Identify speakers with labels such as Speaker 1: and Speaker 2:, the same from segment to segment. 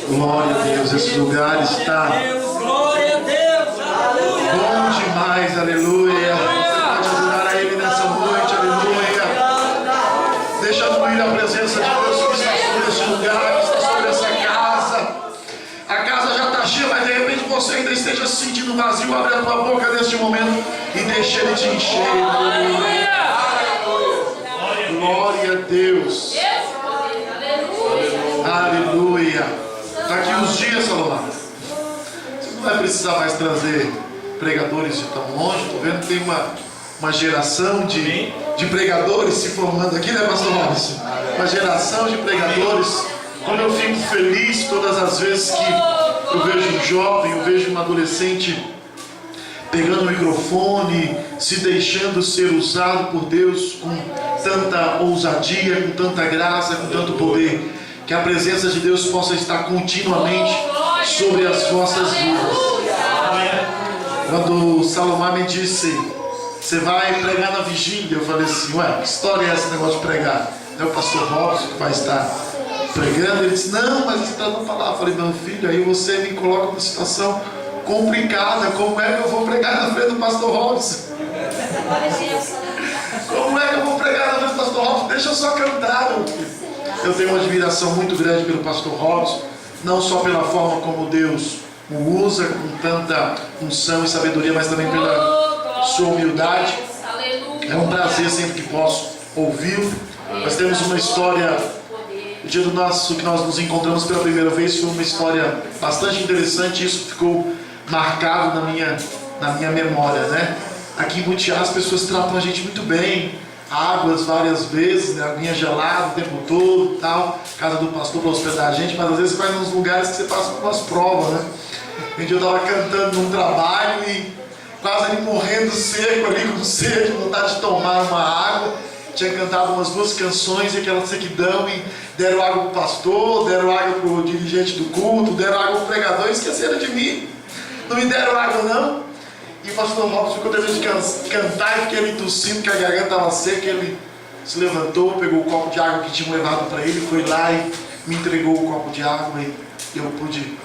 Speaker 1: Glória a Deus, esse lugar está
Speaker 2: Glória a Deus, aleluia.
Speaker 1: bom demais, aleluia. Você pode adorar a Ele nessa noite, aleluia. Deixa fluir a presença de Deus que está sobre esse lugar, que está sobre essa casa. A casa já está cheia, mas de repente você ainda esteja se sentindo vazio. Abre a tua boca neste momento e deixa Ele te encher, aleluia. Glória a Deus. Aleluia. Daqui uns dias, Salomão, você não vai precisar mais trazer pregadores de tão longe. Estou vendo que tem uma geração de pregadores se formando aqui, né, pastor Robson? Uma geração de pregadores. Como eu fico feliz todas as vezes que eu vejo um jovem, eu vejo um adolescente pegando o microfone, se deixando ser usado por Deus com tanta ousadia, com tanta graça, com tanto poder. Que a presença de Deus possa estar continuamente sobre as vossas vidas. Quando Salomão me disse, você vai pregar na vigília, eu falei assim, ué, que história é esse negócio de pregar? É o pastor Robson que vai estar pregando. Ele disse, não, mas você está dando palavra. Eu falei, meu filho, aí você me coloca numa situação complicada. Como é que eu vou pregar na frente do pastor Robson? Como é que eu vou pregar na frente do pastor Robson? Deixa eu só cantar, meu filho. Eu tenho uma admiração muito grande pelo pastor Robson, não só pela forma como Deus o usa com tanta unção e sabedoria, mas também pela sua humildade. É um prazer sempre que posso ouvi-lo. Nós temos uma história, o dia que nós nos encontramos pela primeira vez foi uma história bastante interessante. Isso ficou marcado na minha memória, né? Aqui em Butiá as pessoas tratam a gente muito bem. Águas várias vezes, né? Aguinha gelada o tempo todo, tal, casa do pastor para hospedar a gente, mas às vezes você vai nos lugares que você passa por umas provas, né? Um dia eu estava cantando num trabalho e quase ali morrendo seco ali, com sede, vontade de tomar uma água. Tinha cantado umas 2 canções e aquela sequidão, e deram água para o pastor, deram água para o dirigente do culto, deram água para o pregador e esqueceram de mim. Não me deram água não. E o pastor Robson ficou terminando de cantar e fiquei ali tossindo, que a garganta estava seca. Ele se levantou, pegou o copo de água que tinham levado para ele, foi lá e me entregou o copo de água e eu pude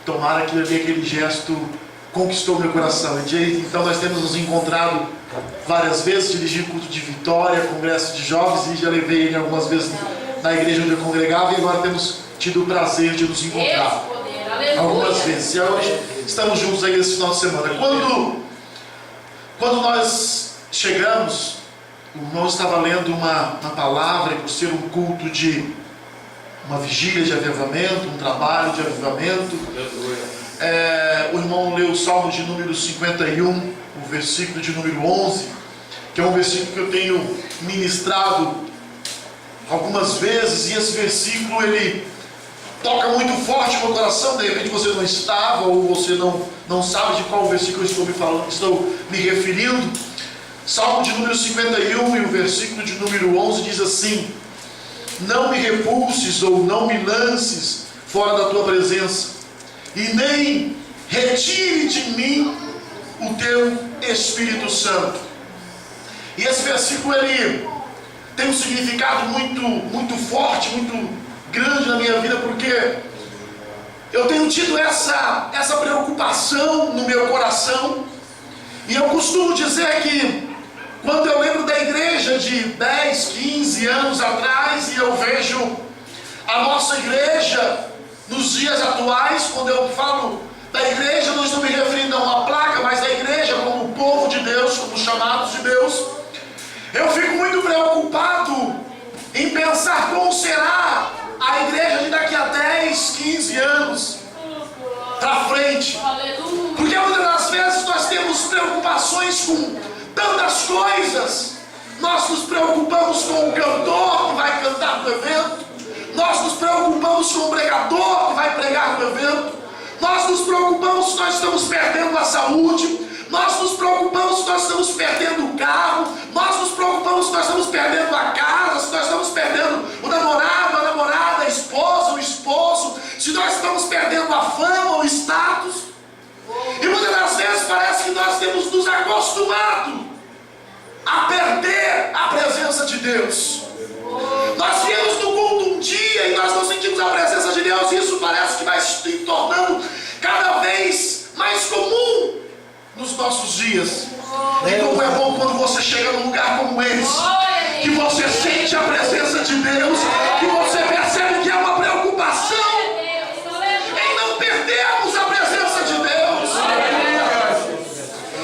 Speaker 1: tomar aquilo ali. Aquele gesto conquistou meu coração. Então nós temos nos encontrado várias vezes, dirigi culto de Vitória, congresso de jovens, e já levei ele algumas vezes na igreja onde eu congregava, e agora temos tido o prazer de nos encontrar algumas vezes. E hoje estamos juntos aí nesse final de semana. Quando nós chegamos, o irmão estava lendo uma palavra, por ser um culto de uma vigília de avivamento, um trabalho de avivamento. O irmão leu o Salmo de número 51, o versículo de número 11, que é um versículo que eu tenho ministrado algumas vezes, e esse versículo ele toca muito forte no meu coração. De repente você não estava, ou você não sabe de qual versículo estou me referindo. Salmo de número 51 e o versículo de número 11 diz assim: não me repulses ou não me lances fora da tua presença, e nem retire de mim o teu Espírito Santo. E esse versículo ele tem um significado muito forte, muito grande na minha vida, porque eu tenho tido essa preocupação no meu coração. E eu costumo dizer que quando eu lembro da igreja de 10, 15 anos atrás, e eu vejo a nossa igreja nos dias atuais, quando eu falo da igreja, não estou me referindo a uma placa, mas da igreja como o povo de Deus, como chamados de Deus, eu fico muito preocupado em pensar como será a igreja de daqui a 10, 15 anos para frente. Porque muitas das vezes nós temos preocupações com tantas coisas. Nós nos preocupamos com o cantor que vai cantar no evento, nós nos preocupamos com o pregador que vai pregar no evento, nós nos preocupamos se nós estamos perdendo a saúde, nós nos preocupamos se nós estamos perdendo o carro, nós nos preocupamos se nós estamos perdendo a casa, se nós estamos perdendo o namorado, a namorada, a esposa, o esposo, se nós estamos perdendo a fama, o status. E muitas das vezes parece que nós temos nos acostumado a perder a presença de Deus. Nós viemos no culto um dia e nós não sentimos a presença de Deus, e isso parece que vai nossos dias. E como é bom quando você chega num lugar como esse, que você sente a presença de Deus, que você percebe que há uma preocupação em não perdermos a presença de Deus.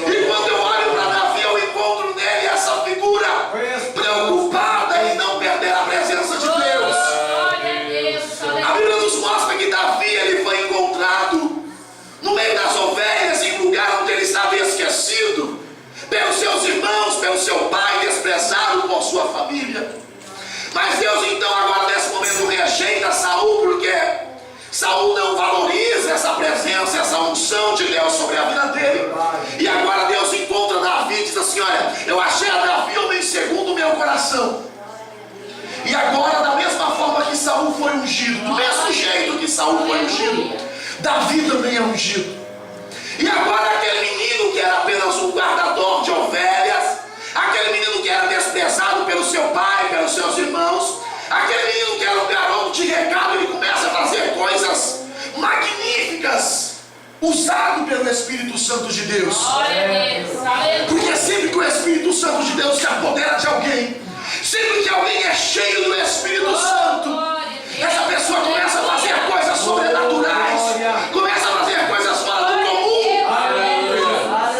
Speaker 1: E quando eu olho para Davi, eu encontro nele essa figura preocupada em não perder a presença de Deus. A Bíblia nos mostra que Davi, ele foi encontrado no meio das ovelhas, em um lugar onde ele estava esquecido pelos seus irmãos, pelo seu pai, desprezado por sua família. Mas Deus então agora nesse momento rejeita Saul, porque Saul não valoriza essa presença, essa unção de Deus sobre a vida dele. E agora Deus encontra Davi e diz assim: olha, eu achei a Davi homem segundo o meu coração. E agora, da mesma forma que Saul foi ungido, do mesmo jeito que Saul foi ungido, Davi também é ungido. E agora aquele menino que era apenas um guardador de ovelhas, aquele menino que era desprezado pelo seu pai, pelos seus irmãos, aquele menino que era um garoto de recado, ele começa a fazer coisas magníficas, usado pelo Espírito Santo de Deus. Porque sempre que o Espírito Santo de Deus se apodera de alguém, sempre que alguém é cheio do Espírito Santo, essa pessoa começa a fazer coisas sobrenaturais, começa a fazer coisas fora do comum.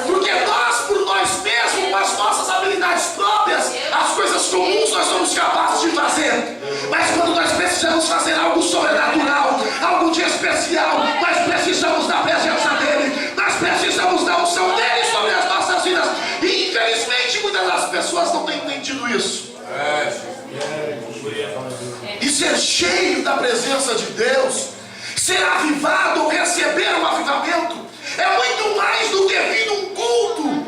Speaker 1: Porque nós, por nós mesmos, com as nossas habilidades próprias, as coisas comuns nós somos capazes de fazer. Mas quando nós precisamos fazer algo sobrenatural, algo de especial, nós precisamos da presença dele, nós precisamos da unção dele sobre as nossas vidas. E infelizmente muitas das pessoas não têm entendido isso. E ser cheio da presença de Deus, ser avivado ou receber um avivamento, é muito mais do que vir num culto,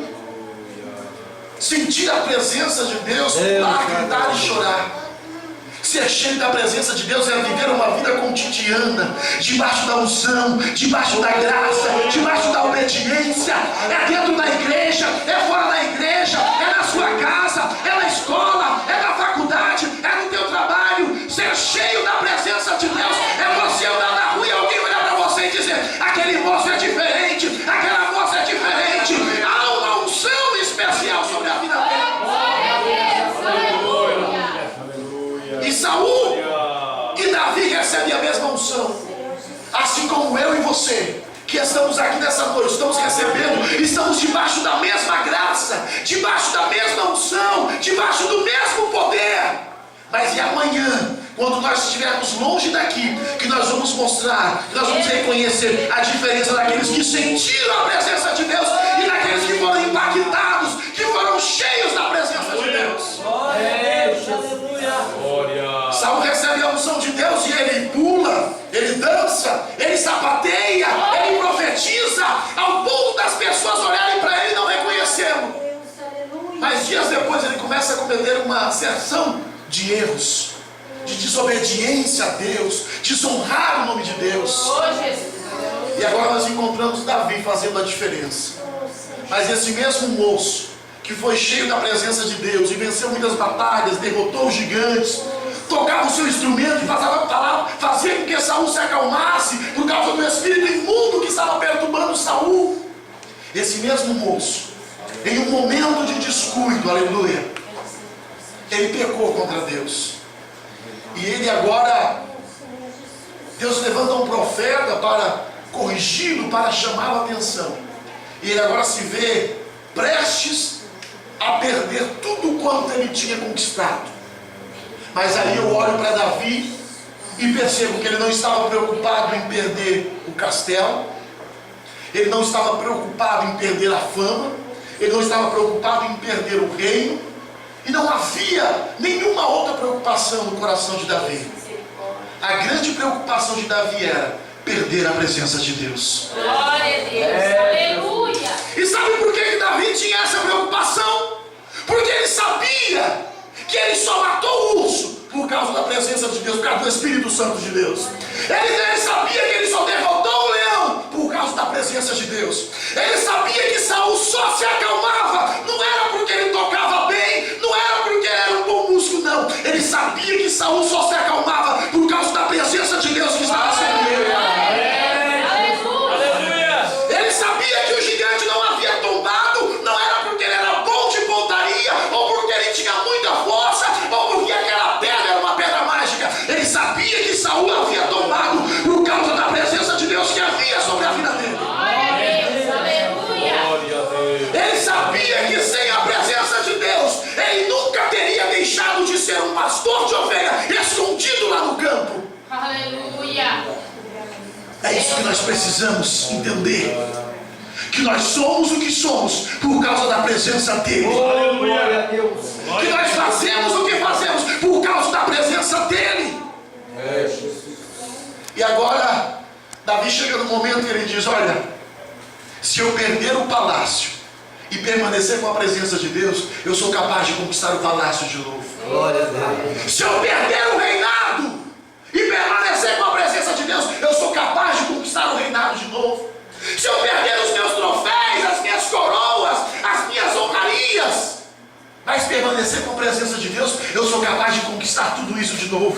Speaker 1: sentir a presença de Deus, pular, gritar e chorar. Ser cheio da presença de Deus é viver uma vida cotidiana, debaixo da unção, debaixo da graça, debaixo da obediência. É dentro da igreja, é fora da igreja, é na sua casa, é na escola, é na faculdade, é no teu trabalho. Ser cheio da presença de Deus é você andar na rua e alguém olhar para você e dizer: aquele moço é diferente, aquela moça é diferente. Há uma unção especial sobre a vida dele. E Saul e Davi recebem a mesma unção, assim como eu e você que estamos aqui nessa noite, estamos recebendo, estamos debaixo da mesma graça, debaixo da mesma unção, debaixo do mesmo poder. Mas e amanhã, quando nós estivermos longe daqui, que nós vamos mostrar, que nós vamos reconhecer a diferença daqueles que sentiram a presença de Deus e daqueles que foram impactados, que foram cheios da presença de Deus. Saul recebe a unção de Deus e ele pula, ele dança, ele sapateia, ele profetiza, ao ponto das pessoas olharem para ele e não reconhecê-lo. Mas dias depois ele começa a cometer uma seção de erros, de desobediência a Deus, desonrar o nome de Deus. E agora nós encontramos Davi fazendo a diferença. Mas esse mesmo moço, que foi cheio da presença de Deus e venceu muitas batalhas, derrotou os gigantes, tocava o seu instrumento e fazia com que Saul se acalmasse por causa do espírito imundo que estava perturbando Saul. Esse mesmo moço, em um momento de descuido, aleluia, ele pecou contra Deus. E ele agora, Deus levanta um profeta para corrigi-lo, para chamar a atenção. E ele agora se vê prestes a perder tudo quanto ele tinha conquistado. Mas aí eu olho para Davi e percebo que ele não estava preocupado em perder o castelo, ele não estava preocupado em perder a fama, ele não estava preocupado em perder o reino, e não havia nenhuma outra preocupação no coração de Davi. A grande preocupação de Davi era perder a presença de Deus.
Speaker 2: Glória a Deus, aleluia.
Speaker 1: E sabe por que Davi tinha essa preocupação? Porque ele sabia que ele só matou o urso por causa da presença de Deus, por causa do Espírito Santo de Deus. Ele sabia que ele só derrotou o leão por causa da presença de Deus. Ele sabia que Saul só se acalmava, não era porque ele tocava bem, não era porque ele era um bom músico, não. Ele sabia que Saul só se acalmava por causa da presença de Deus que estava sobre ele. Ele sabia que o gigante não havia tombado sabia que Saul havia tomado por causa da presença de Deus que havia sobre a vida dele.
Speaker 2: Glória a Deus, aleluia.
Speaker 1: Ele sabia que sem a presença de Deus, ele nunca teria deixado de ser um pastor de ovelha escondido lá no campo.
Speaker 2: Aleluia.
Speaker 1: É isso que nós precisamos entender. Que nós somos o que somos por causa da presença dele.
Speaker 3: Glória a Deus.
Speaker 1: Que nós fazemos o que fazemos por causa da presença dele. E agora, Davi chega no momento que ele diz: olha, se eu perder o palácio e permanecer com a presença de Deus, eu sou capaz de conquistar o palácio de novo.
Speaker 3: Glória a Deus.
Speaker 1: Se eu perder o reinado e permanecer com a presença de Deus, eu sou capaz de conquistar o reinado de novo. Se eu perder os meus troféus, as minhas coroas, as minhas honrarias, mas permanecer com a presença de Deus, eu sou capaz de conquistar tudo isso de novo.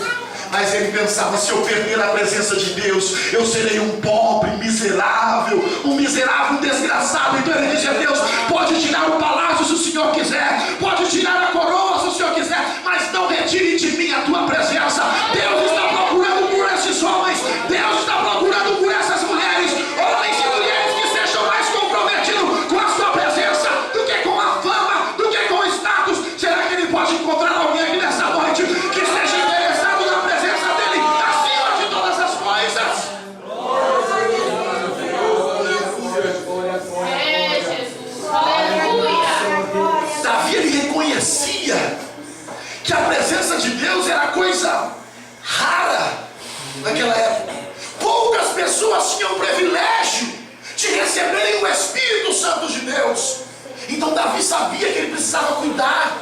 Speaker 1: Mas ele pensava: se eu perder a presença de Deus, eu serei um pobre, miserável, um desgraçado. Então ele disse a Deus: pode tirar o palácio se o Senhor quiser, pode tirar a coroa se o Senhor quiser, mas não retire de mim a tua presença. Deus está procurando por esses homens, Deus está procurando por essas mulheres, homens e mulheres que sejam mais comprometidos com a sua presença do que com a fama, do que com o status. Será que ele pode encontrar alguém aqui nessa noite que seja interessado na presença dele acima de todas as coisas?
Speaker 2: É, Jesus. Aleluia.
Speaker 1: Davi, ele reconhecia que a presença de Deus era coisa rara naquela época. Poucas pessoas tinham o privilégio de receberem o Espírito Santo de Deus. Então Davi sabia que ele precisava cuidar.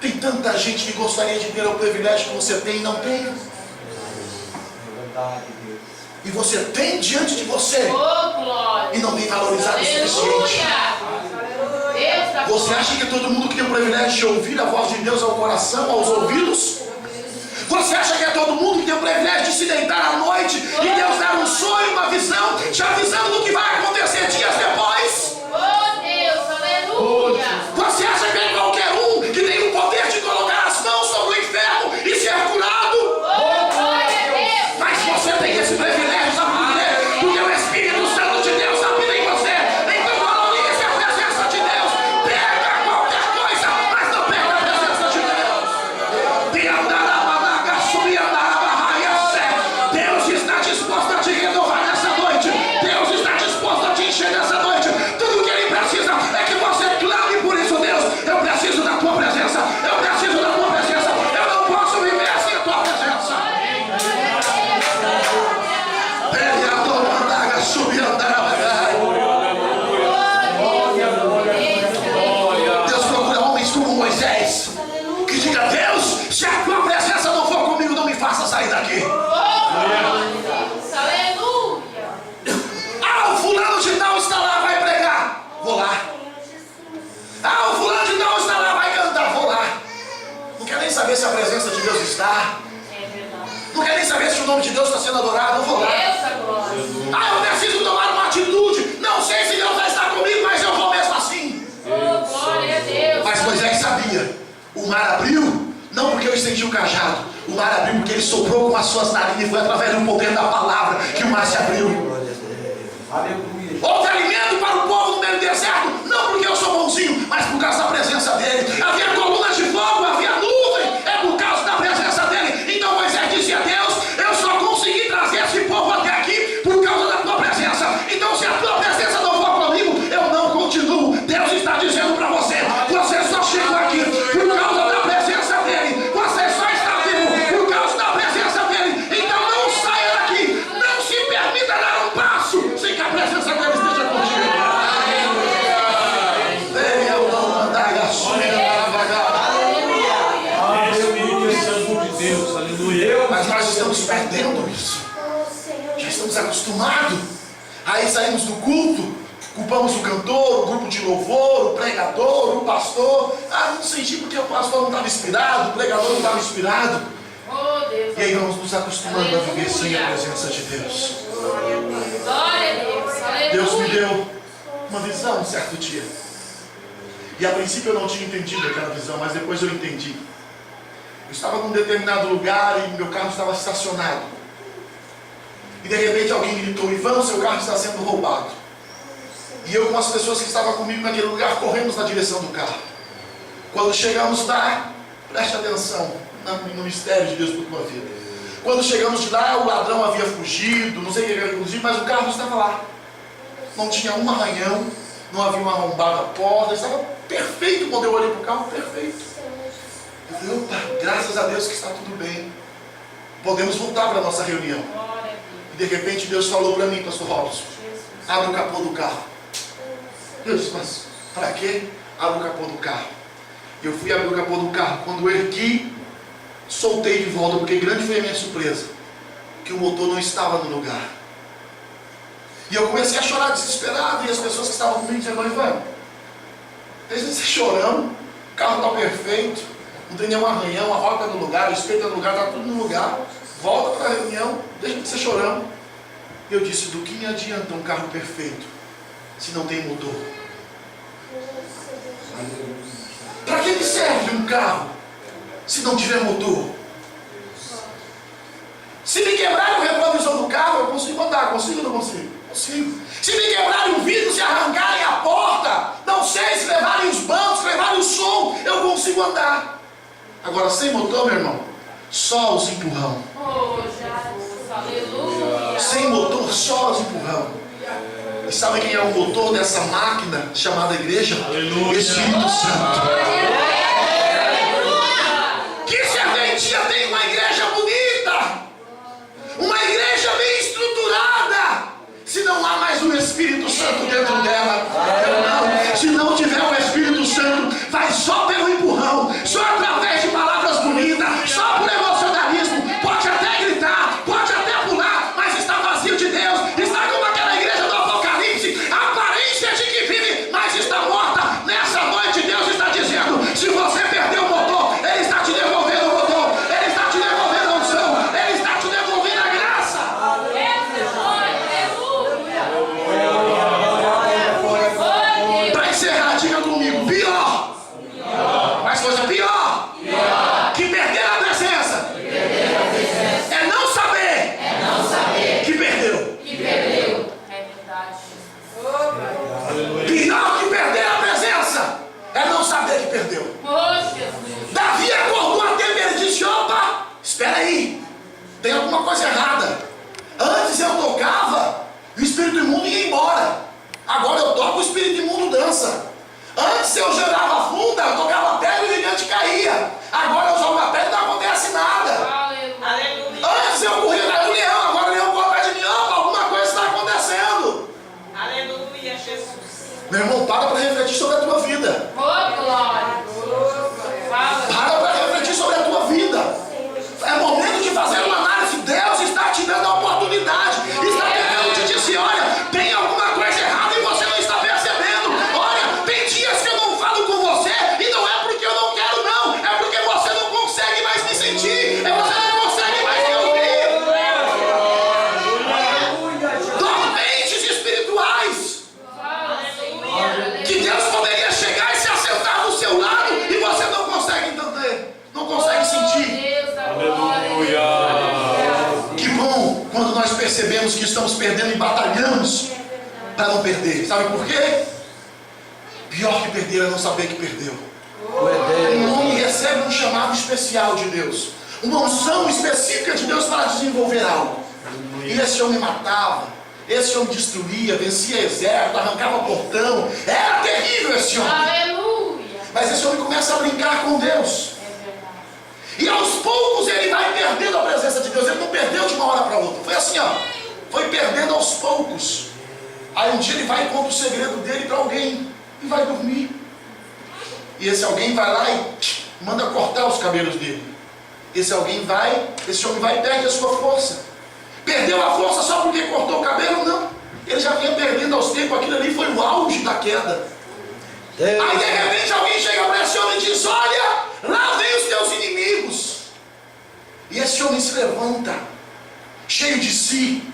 Speaker 1: Tem tanta gente que gostaria de ter o privilégio que você tem e não tem. E você tem diante de você
Speaker 2: Oh, glória.
Speaker 1: e não tem valorizado o suficiente.
Speaker 2: Aleluia. Deus da
Speaker 1: Você
Speaker 2: glória.
Speaker 1: acha que todo mundo que tem o privilégio de ouvir a voz de Deus ao coração, aos ouvidos? Você acha que é todo mundo que tem o privilégio de se deitar à noite e Deus dar um sonho, uma visão, te avisando do que vai acontecer dias depois?
Speaker 2: Oh, Deus, aleluia.
Speaker 1: Você acha que é qualquer um que tem o poder de colocar as mãos sobre o inferno e ser curado?
Speaker 2: Oh, glória a Deus.
Speaker 1: Mas você tem esse privilégio, sabe por quê? Porque o Espírito Santo de Deus habita em você. Então valorize a presença de Deus. Pega qualquer coisa, mas não pega a presença de Deus. Deus está disposto a te renovar nessa noite. Deus está disposto a te encher nessa noite. Tudo que Ele precisa é que você clame por isso. Deus, eu preciso da tua presença. Eu preciso da tua presença. Eu não posso viver sem a tua presença. Deus procura homens como Moisés que diga: Deus, se a tua presença não for comigo, não me faça sair daqui.
Speaker 2: Aleluia.
Speaker 1: Ah, o fulano de tal está lá, vai pregar, vou lá. Ah, o fulano de tal está lá, vai cantar, vou lá. Não quer nem saber se a presença de Deus está.
Speaker 2: É verdade.
Speaker 1: Não quer nem saber se o nome de Deus está sendo adorado, eu vou lá.
Speaker 2: Deus da glória.
Speaker 1: Ah, eu preciso tomar uma atitude. Não sei se Deus vai estar comigo, mas eu vou mesmo assim.
Speaker 2: Oh, glória a Deus.
Speaker 1: Mas Moisés sabia. O mar abriu, não porque eu estendi o cajado. O mar abriu porque ele soprou com as suas narinas. E foi através do poder da palavra que o mar se abriu.
Speaker 3: Aleluia.
Speaker 1: Houve alimento para o povo no meio do deserto. Não porque eu sou bonzinho, mas por causa da presença dele. Havia colunas de fogo, havia nuvem. É por causa da presença dele. Então Moisés disse a Deus: eu só consegui trazer esse povo até aqui por causa da tua presença. Então se a tua presença não for comigo, eu não continuo. Deus está dizendo para você: você só chegou aqui por causa da presença dele. Você só está vivo por causa da presença dele. Então não saia daqui. Não se permita dar um passo sem que a presença dele esteja contigo. Venha o não andar a
Speaker 3: Deus, aleluia.
Speaker 1: Mas nós estamos perdendo isso. Já estamos acostumados. Aí saímos do culto, culpamos o cantor, o grupo de louvor, o pregador, o pastor. Ah, não senti porque o pastor não estava inspirado, o pregador não estava inspirado.
Speaker 2: Oh, Deus.
Speaker 1: E aí vamos nos acostumando a viver sem a presença de Deus.
Speaker 2: Glória a Deus. Aleluia.
Speaker 1: Deus me deu uma visão um certo dia. E a princípio eu não tinha entendido aquela visão, mas depois eu entendi. Eu estava num determinado lugar e meu carro estava estacionado. E de repente alguém gritou: Ivan, seu carro está sendo roubado. E eu com as pessoas que estavam comigo naquele lugar corremos na direção do carro. Quando chegamos lá, preste atenção no mistério de Deus por tua vida. Quando chegamos de lá, o ladrão havia fugido, não sei o que havia fugido, mas o carro estava lá. Não tinha um arranhão, não havia uma arrombada à porta, estava perfeito. Quando eu olhei para o carro, perfeito. Eu falei: opa, graças a Deus que está tudo bem. Podemos voltar para a nossa reunião. E de repente Deus falou para mim: pastor Robson, abre o capô do carro. Eu disse: mas para quê? Abre o capô do carro. Eu fui abrir o capô do carro. Quando eu ergui, soltei de volta, porque grande foi a minha surpresa, que o motor não estava no lugar. E eu comecei a chorar desesperado, e as pessoas que estavam comigo diziam: Ivan, deixa de ser chorando, o carro está perfeito, não tem nenhum arranhão, a roda está no lugar, o espelho está no lugar, está tudo no lugar, volta para a reunião, deixa de ser chorando. E eu disse: do que me adianta um carro perfeito se não tem motor? Para que me serve um carro se não tiver motor? Se me quebrarem o retrovisor do carro, eu consigo andar. Consigo ou não consigo? Consigo. Se me quebrarem o vidro, se arrancarem a porta, não sei, se levarem os bancos, se levarem o som, eu consigo andar. Agora, sem motor, meu irmão, só os empurrão.
Speaker 2: Oh, Jesus, aleluia.
Speaker 1: Sem motor, só os empurrão. E sabe quem é o motor dessa máquina chamada igreja?
Speaker 3: Aleluia.
Speaker 1: Espírito Santo. Que serventia tem uma igreja bonita, uma igreja bem estruturada, se não há mais o Espírito Santo dentro dela? Não. Se não tiver o Espírito Santo, vai só pelo empurrão, só através de palavras bonitas, só por emocionalismo. Pode até gritar, pode até pular, mas está vazio de Deus. Está como aquela igreja do Apocalipse, a aparência de que vive, mas está morta. Nessa noite Deus está dizendo: se você perdeu o motor, Ele está te devolvendo o motor, Ele está te devolvendo a unção, Ele está te devolvendo a graça. Para encerrar, diga comigo: pior. Mais coisa pior que perder a presença é não saber que perdeu.
Speaker 2: É verdade.
Speaker 1: Pior que perder a presença é não saber que perdeu.
Speaker 2: Oh, Jesus.
Speaker 1: Davi acordou a tempo e ele disse: opa, espera aí, tem alguma coisa errada. Antes eu tocava e o espírito imundo ia embora. Agora eu toco, o espírito imundo dança. Antes eu jogava funda, eu tocava pedra e o gigante caía. Agora eu jogo a pedra e não acontece nada.
Speaker 2: Aleluia.
Speaker 1: Antes eu corria atrás do leão, agora o leão corre atrás de mim. Opa, alguma coisa está acontecendo.
Speaker 4: Aleluia, Jesus.
Speaker 1: Meu irmão, para refletir sobre a tua vida.
Speaker 2: Oh, glória. Fala.
Speaker 1: Para refletir sobre a tua vida. É momento de fazer uma análise. Deus está te dando a oportunidade. Está tentando te dizer: olha, tem alguma coisa errada e você não está percebendo. Olha, tem dias que eu não falo com você e não é porque eu não quero, não. É porque você não consegue mais me sentir. É você não consegue mais me ouvir. Dormentes espirituais. Que Deus poderia chegar e se assentar do seu lado e você não consegue entender, não consegue sentir.
Speaker 2: Deus da glória.
Speaker 1: Que bom quando nós percebemos que estamos perdendo e batalhamos para não perder. Sabe por quê? Pior que perder é não saber que perdeu. Um homem recebe um chamado especial de Deus, uma unção específica de Deus para desenvolver algo. E esse homem matava, esse homem destruía, vencia exército, arrancava portão. Era terrível esse homem.
Speaker 2: Aleluia.
Speaker 1: Mas esse homem começa a brincar com Deus.
Speaker 2: É verdade.
Speaker 1: E aos poucos ele vai perdendo a presença de Deus. Ele não perdeu de uma hora para outra. Foi assim, ó. Foi perdendo aos poucos. Aí um dia ele vai e conta o segredo dele para alguém e vai dormir. E esse alguém vai lá e manda cortar os cabelos dele. Esse homem vai e perde a sua força. Perdeu a força só porque cortou o cabelo? Não. Ele já vinha perdendo aos tempos. Aquilo ali foi o auge da queda. Aí de repente alguém chega para esse homem e diz: olha, lá vem os teus inimigos. E esse homem se levanta, cheio de si,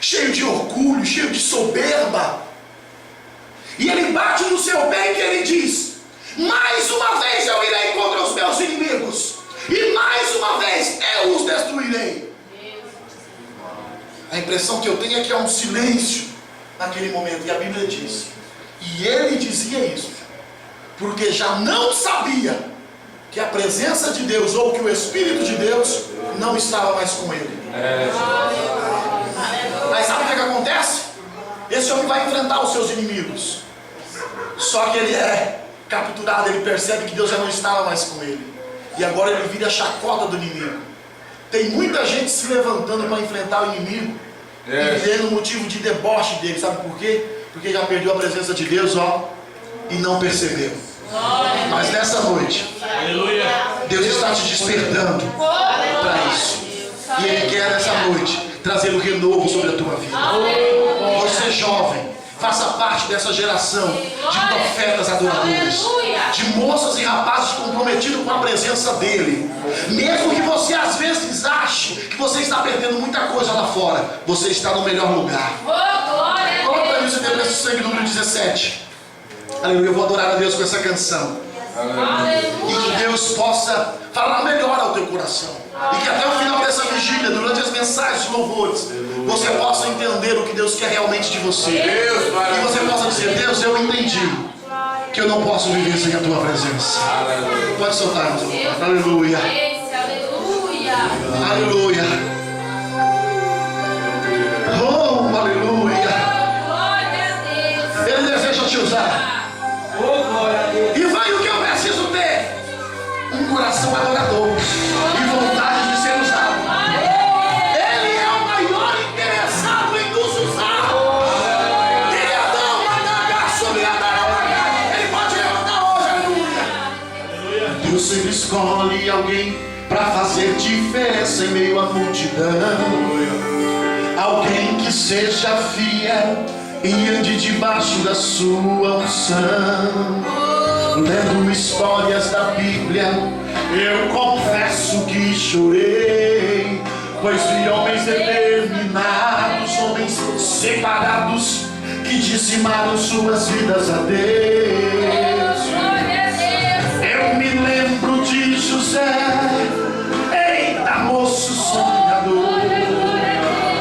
Speaker 1: cheio de orgulho, cheio de soberba. E ele bate no seu peito e ele diz: mais uma vez eu irei contra os meus inimigos, e mais uma vez eu os destruirei. A impressão que eu tenho é que há um silêncio naquele momento, e a Bíblia diz, e ele dizia isso, porque já não sabia que a presença de Deus, ou que o Espírito de Deus, não estava mais com ele. Mas sabe o que acontece? Esse homem vai enfrentar os seus inimigos, só que ele é capturado, ele percebe que Deus já não estava mais com ele, e agora ele vira a chacota do inimigo. Tem muita gente se levantando para enfrentar o inimigo, e tendo motivo de deboche dele. Sabe por quê? Porque já perdeu a presença de Deus, e não percebeu. Mas nessa noite, Deus está te despertando para isso, e Ele quer nessa noite trazer um renovo sobre a tua vida. Você jovem, faça parte dessa geração de profetas adoradores, de moças e rapazes comprometidos com a presença dEle. Mesmo que você às vezes ache que você está perdendo muita coisa lá fora, você está no melhor lugar. Coloca para mim o Efésios 6, número 17. Aleluia, eu vou adorar a Deus com essa canção. E que Deus possa falar melhor ao teu coração, e que até o final dessa vigília, durante as mensagens de louvores, você possa entender o que Deus quer realmente de você, e você possa dizer: Deus, eu entendi que eu não posso viver sem a tua presença. Pode soltar, meu irmão. Aleluia. Aleluia. Oh, aleluia. Ele deseja te usar. E vai o que eu preciso ter: um coração adorador e vontade de ser usado. Ele é o maior interessado em nos usar. Ele pode levantar hoje, aleluia. Deus sempre escolhe alguém para fazer diferença em meio à multidão. Alguém que seja fiel e ande debaixo da sua unção. Lendo histórias da Bíblia, eu confesso que chorei, pois vi homens determinados, homens separados, que dizimaram suas vidas a Deus. Eu me lembro de José, eita moço sonhador,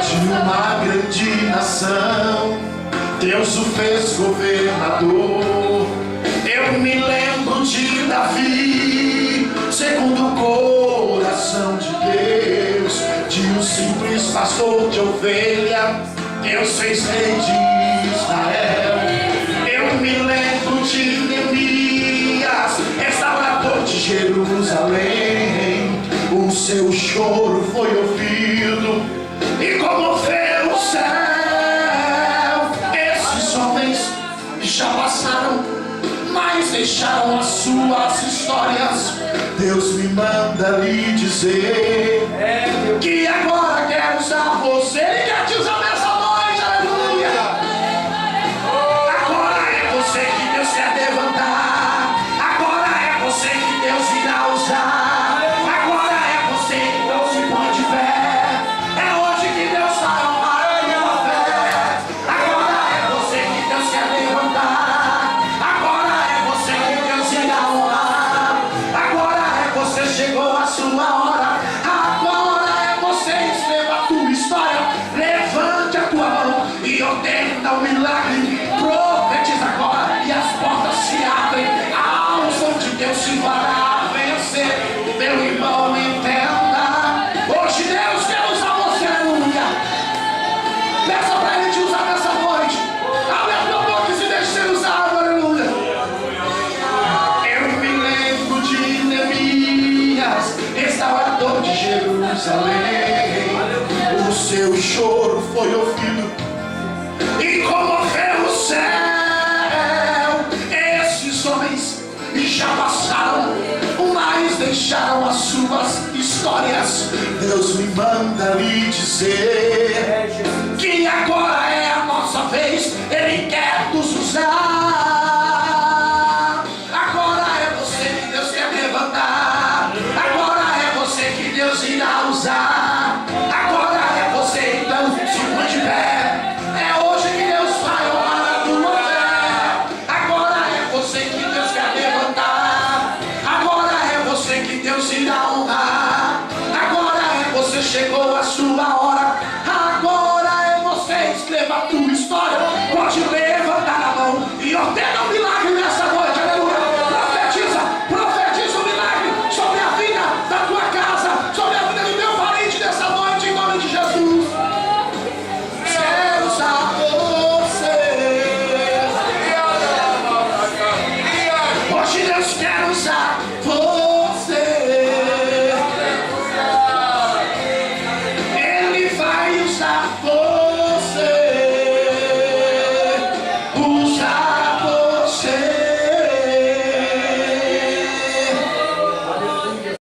Speaker 1: de uma grande nação, Deus o fez governador. Eu me lembro de Davi, segundo o coração de Deus, de um simples pastor de ovelha, Deus fez rei de Israel. Eu me lembro de Neemias, restaurador de Jerusalém, o seu choro foi ouvido e comoveu o céu. Esses homens já passaram, mas deixaram as suas histórias. Deus me manda lhe dizer que agora quer usar você. Ele quer te usar nessa noite, aleluia. Agora é você que Deus quer levantar. Agora é você que Deus irá usar. Agora é você que Deus se põe de pé. É hoje que Deus vai honrar a tua fé. Agora é você que Deus quer levantar. Chegou a sua hora, agora é você. Escreva a tua história, levante a tua mão e ordena o milagre. Profetiza agora e as portas se abrem. A unção de Deus se fará vencer. Meu irmão, entenda, hoje Deus quer usar você, aleluia. Peça para Ele te usar nessa noite. Abre a tua boca e se deixe ser usado, aleluia. Eu me lembro de Neemias, restaurador de Jerusalém, o seu choro foi ouvido e comoveu o céu. Esses homens já passaram, mas deixaram as suas histórias. Deus me manda lhe dizer que agora é a nossa vez. Ele quer nos usar. Agora é você que Deus quer levantar. Agora é você que Deus irá usar.